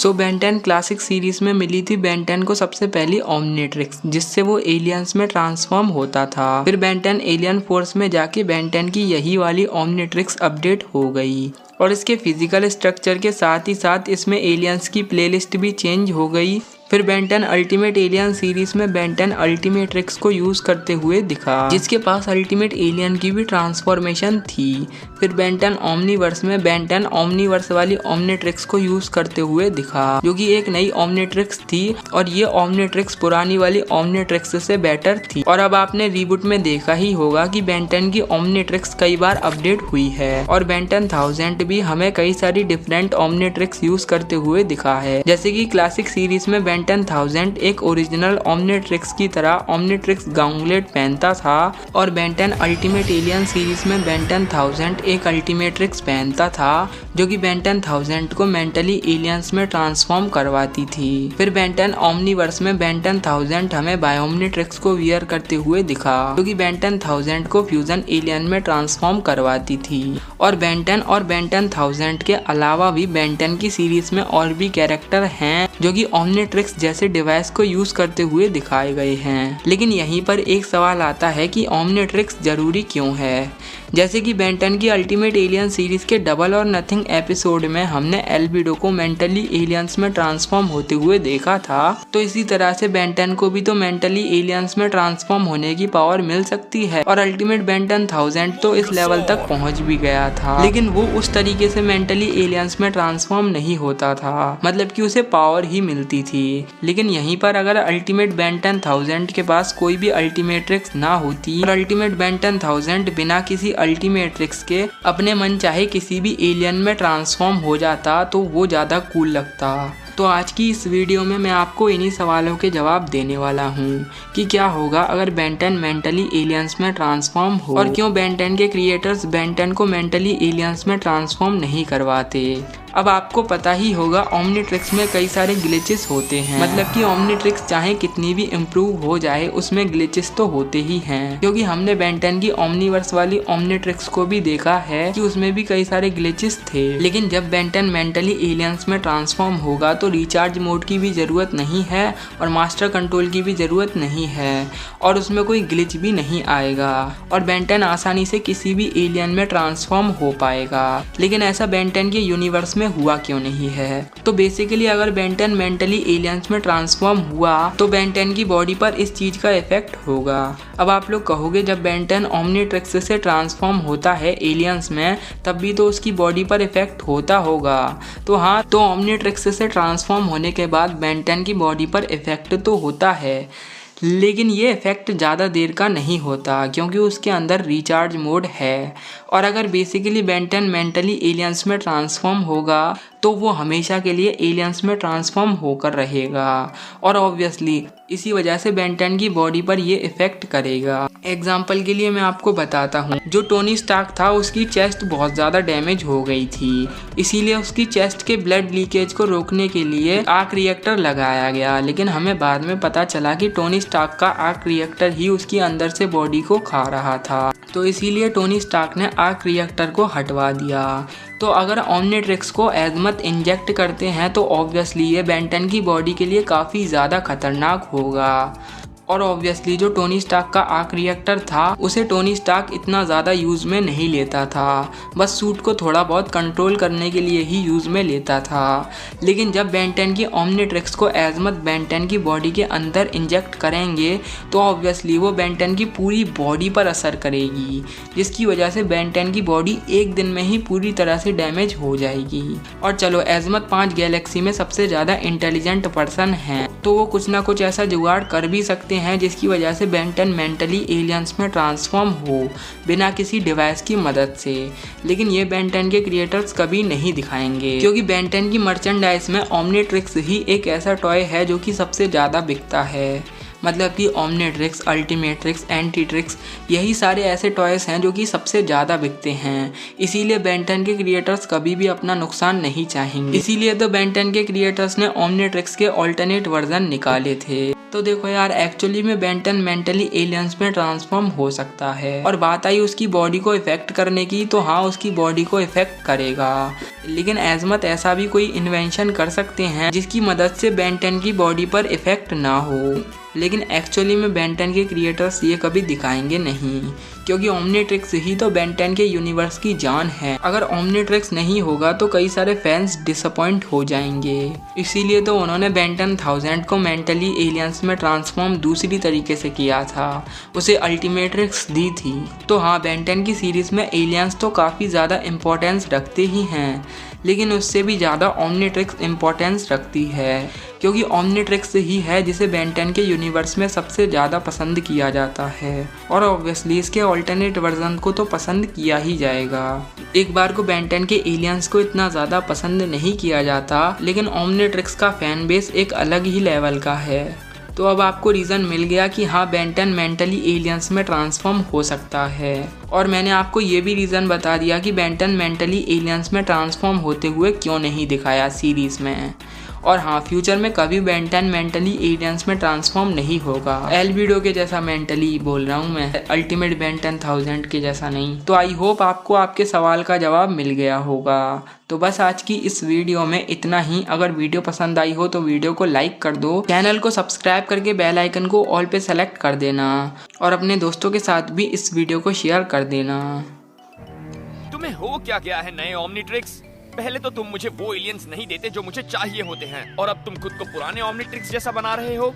Ben 10 classic series में मिली थी Ben 10 को सबसे पहली ओमनिट्रिक्स, जिससे वो एलियंस में ट्रांसफॉर्म होता था। फिर बेन 10 एलियन फोर्स में जाके बेन 10 की यही वाली ओमनिट्रिक्स अपडेट हो गई और इसके फिजिकल स्ट्रक्चर के साथ ही साथ इसमें एलियंस की प्लेलिस्ट भी चेंज हो गई। फिर बेन 10 अल्टीमेट एलियन सीरीज में बेन 10 अल्टीमेट्रिक्स को यूज करते हुए दिखा, जिसके पास अल्टीमेट एलियन की भी ट्रांसफॉर्मेशन थी। फिर बेन 10 ओमनीवर्स में बेन 10 ओमनीवर्स वाली ओमनिट्रिक्स को यूज करते हुए दिखा, जो कि एक नई ओमनिट्रिक्स थी और ये ओमनिट्रिक्स पुरानी वाली ओमनिट्रिक्स से बेटर थी। और अब आपने रीबूट में देखा ही होगा कि बेन 10 की ओमनिट्रिक्स कई बार अपडेट हुई है और बेन 10,000 भी हमें कई सारी डिफरेंट ओमनिट्रिक्स यूज करते हुए दिखा है। जैसे कि क्लासिक सीरीज में बेन 10,000 एक ओरिजिनल ओमनिट्रिक्स की तरह ओमनिट्रिक्स गाउंटलेट पहनता था और बेन 10 अल्टीमेट एलियन सीरीज में बेन 10,000 एक अल्टीमेट्रिक्स पहनता था, जो कि बेन 10,000 को मेंटली एलियंस में ट्रांसफॉर्म करवाती थी। फिर बेन 10 ओमनीवर्स में बेन 10,000 हमें बायोमनिट्रिक्स को वियर करते हुए दिखा, जो कि बेन 10,000 को फ्यूजन एलियन में ट्रांसफॉर्म करवाती थी। और बेन 10 और बेन 10,000 के अलावा भी बेन 10 की सीरीज में और भी कैरेक्टर हैं जो कि ओमनिट्रिक्स जैसे डिवाइस को यूज करते हुए दिखाए गए हैं। लेकिन यहीं पर एक सवाल आता है कि ओमनिट्रिक्स जरूरी क्यों है। जैसे कि बेन 10 की अल्टीमेट एलियन सीरीज के डबल और नथिंग एपिसोड में हमने एल्बिडो को मेंटली एलियंस में ट्रांसफॉर्म होते हुए देखा था, तो इसी तरह से बेन 10 को भी तो मेंटली एलियंस में ट्रांसफॉर्म होने की पावर मिल सकती है और अल्टीमेट बेन 10,000 तो इस लेवल तक पहुंच भी गया था, लेकिन वो उस तरीके से मेंटली एलियंस में ट्रांसफॉर्म नहीं होता था, मतलब कि उसे पावर ही मिलती थी। लेकिन यहीं पर अगर अल्टीमेट बेन 10,000 के पास कोई भी अल्टीमेट्रिक्स ना होती और अल्टीमेट बेन 10,000 बिना किसी अल्टीमेट्रिक्स के अपने मन चाहे किसी भी एलियन में ट्रांसफॉर्म हो जाता तो वो ज़्यादा कूल लगता। तो आज की इस वीडियो में मैं आपको इन्हीं सवालों के जवाब देने वाला हूँ कि क्या होगा अगर बेन 10 मेंटली एलियंस में ट्रांसफॉर्म हो और क्यों बेन 10 के क्रिएटर्स बेन 10 को मेंटली एलियंस में ट्रांसफॉर्म नहीं करवाते। अब आपको पता ही होगा ओमनिट्रिक्स में कई सारे ग्लिचेस होते हैं, मतलब कि ओमनिट्रिक्स चाहे कितनी भी इम्प्रूव हो जाए उसमें ग्लिचेस तो होते ही हैं, क्योंकि हमने बेन 10 की ओमनीवर्स वाली ओमनिट्रिक्स को भी देखा है कि उसमें भी कई सारे ग्लिचेस थे। लेकिन जब बेन 10 मेंटली एलियंस में ट्रांसफॉर्म होगा तो रिचार्ज मोड की भी जरूरत नहीं है और मास्टर कंट्रोल की भी जरूरत नहीं है और उसमें कोई ग्लिच भी नहीं आएगा और बेन 10 आसानी से किसी भी एलियन में ट्रांसफॉर्म हो पाएगा। लेकिन ऐसा बेन 10 के यूनिवर्स में हुआ क्यों नहीं है। तो बेसिकली अगर बेन 10 मेंटली एलियंस में ट्रांसफॉर्म हुआ तो बेन 10 की बॉडी पर इस चीज का इफेक्ट होगा। अब आप लोग कहोगे जब बेन 10 ओमनिट्रिक्स से ट्रांसफॉर्म होता है एलियंस में तब भी तो उसकी बॉडी पर इफेक्ट होता होगा। तो हाँ, तो ओमनिट्रिक्स से ट्रांसफॉर्म होने के बाद बेन 10 की बॉडी पर इफेक्ट तो होता है, लेकिन ये इफेक्ट ज़्यादा देर का नहीं होता क्योंकि उसके अंदर रिचार्ज मोड है। और अगर बेसिकली बेन 10 मेंटली एलियंस में ट्रांसफॉर्म होगा तो वो हमेशा के लिए एलियंस में ट्रांसफॉर्म होकर रहेगा और ऑब्वियसली इसी वजह से बेन 10 की बॉडी पर ये इफेक्ट करेगा। एग्जाम्पल के लिए मैं आपको बताता हूँ, जो टोनी स्टार्क था उसकी चेस्ट बहुत ज़्यादा डैमेज हो गई थी, इसीलिए उसकी चेस्ट के ब्लड लीकेज को रोकने के लिए आर्क रिएक्टर लगाया गया। लेकिन हमें बाद में पता चला कि टोनी स्टार्क का आर्क रिएक्टर ही उसकी अंदर से बॉडी को खा रहा था, तो इसीलिए टोनी स्टार्क ने आर्क रिएक्टर को हटवा दिया। तो अगर ओमनिट्रिक्स को एज़मत इंजेक्ट करते हैं तो ऑब्वियसली ये बेन 10 की बॉडी के लिए काफ़ी ज़्यादा खतरनाक होगा और ऑब्वियसली जो टोनी स्टार्क का आर्क रिएक्टर था उसे टोनी स्टार्क इतना ज़्यादा यूज़ में नहीं लेता था, बस सूट को थोड़ा बहुत कंट्रोल करने के लिए ही यूज़ में लेता था। लेकिन जब बेन 10 की ओमनिट्रिक्स को एज़मत बेन 10 की बॉडी के अंदर इंजेक्ट करेंगे तो ऑब्वियसली वो बेन 10 की पूरी बॉडी पर असर करेगी, जिसकी वजह से बेन 10 की बॉडी एक दिन में ही पूरी तरह से डैमेज हो जाएगी। और चलो एज़मत 5 गैलेक्सी में सबसे ज़्यादा इंटेलिजेंट पर्सन हैं तो वो कुछ ना कुछ ऐसा जुगाड़ कर भी सकते हैं जिसकी वजह से बेन 10 मेंटली एलियंस में ट्रांसफॉर्म हो बिना किसी डिवाइस की मदद से। लेकिन ये बेन 10 के क्रिएटर्स कभी नहीं दिखाएंगे क्योंकि बेन 10 की मर्चेंडाइज में ओमनिट्रिक्स ही एक ऐसा टॉय है जो कि सबसे ज़्यादा बिकता है। मतलब कि ओमनिट्रिक्स, अल्टीमेट्रिक्स, एंटीट्रिक्स यही सारे ऐसे टॉयस हैं जो कि सबसे ज़्यादा बिकते हैं। इसीलिए बेन 10 के क्रिएटर्स कभी भी अपना नुकसान नहीं चाहेंगे। इसीलिए तो बेन 10 के क्रिएटर्स ने ओमनिट्रिक्स के ऑल्टरनेट वर्जन निकाले थे। तो देखो यार, एक्चुअली में बेन 10 मेंटली एलियंस में ट्रांसफॉर्म हो सकता है। और बात आई उसकी बॉडी को इफेक्ट करने की, तो हाँ उसकी बॉडी को इफेक्ट करेगा, लेकिन एजमत ऐसा भी कोई इन्वेंशन कर सकते हैं जिसकी मदद से बेन 10 की बॉडी पर इफेक्ट ना हो। लेकिन एक्चुअली में बेन 10 के क्रिएटर्स ये कभी दिखाएंगे नहीं, क्योंकि ओमनीट्रिक्स ही तो बेन 10 के यूनिवर्स की जान है। अगर ओमनीट्रिक्स नहीं होगा तो कई सारे फैंस डिसअपॉइंट हो जाएंगे। इसीलिए तो उन्होंने बेन 10,000 को मेंटली एलियंस में ट्रांसफॉर्म दूसरी तरीके से किया था, उसे अल्टीमेट्रिक्स दी थी। तो हाँ, बेन 10 की सीरीज में एलियंस तो काफ़ी ज़्यादा इम्पोर्टेंस रखते ही हैं, लेकिन उससे भी ज़्यादा ओमनीट्रिक्स इम्पोर्टेंस रखती है, क्योंकि ओमनीट्रिक्स ही है जिसे बेन 10 के यूनिवर्स में सबसे ज़्यादा पसंद किया जाता है। और ऑब्वियसली इसके ऑल्टरनेट वर्जन को तो पसंद किया ही जाएगा। एक बार को बेन 10 के एलियंस को इतना ज़्यादा पसंद नहीं किया जाता, लेकिन ओमनीट्रिक्स का फैन बेस एक अलग ही लेवल का है। तो अब आपको रीज़न मिल गया कि हाँ, बेन 10 मेंटली एलियंस में ट्रांसफॉर्म हो सकता है। और मैंने आपको ये भी रीज़न बता दिया कि बेन 10 मेंटली एलियंस में ट्रांसफॉर्म होते हुए क्यों नहीं दिखाया सीरीज़ में। और हाँ, फ्यूचर में कभी बेन 10 मेंटली एलियंस में ट्रांसफॉर्म नहीं होगा। एल्बिडो के जैसा मेंटली बोल रहा हूँ मैं, अल्टीमेट बेन 10,000 के जैसा नहीं। तो आई होप आपको आपके सवाल का जवाब मिल गया होगा। तो बस आज की इस वीडियो में इतना ही। अगर वीडियो पसंद आई हो तो वीडियो को लाइक कर दो, चैनल को सब्सक्राइब करके बेल आइकन को ऑल पे सेलेक्ट कर देना, और अपने दोस्तों के साथ भी इस वीडियो को शेयर कर देना। तुम्हें हो क्या गया है नए ओमनीट्रिक्स? पहले तो तुम मुझे वो एलियंस नहीं देते जो मुझे चाहिए होते हैं, और अब तुम खुद को पुराने ओमनीट्रिक्स जैसा बना रहे हो।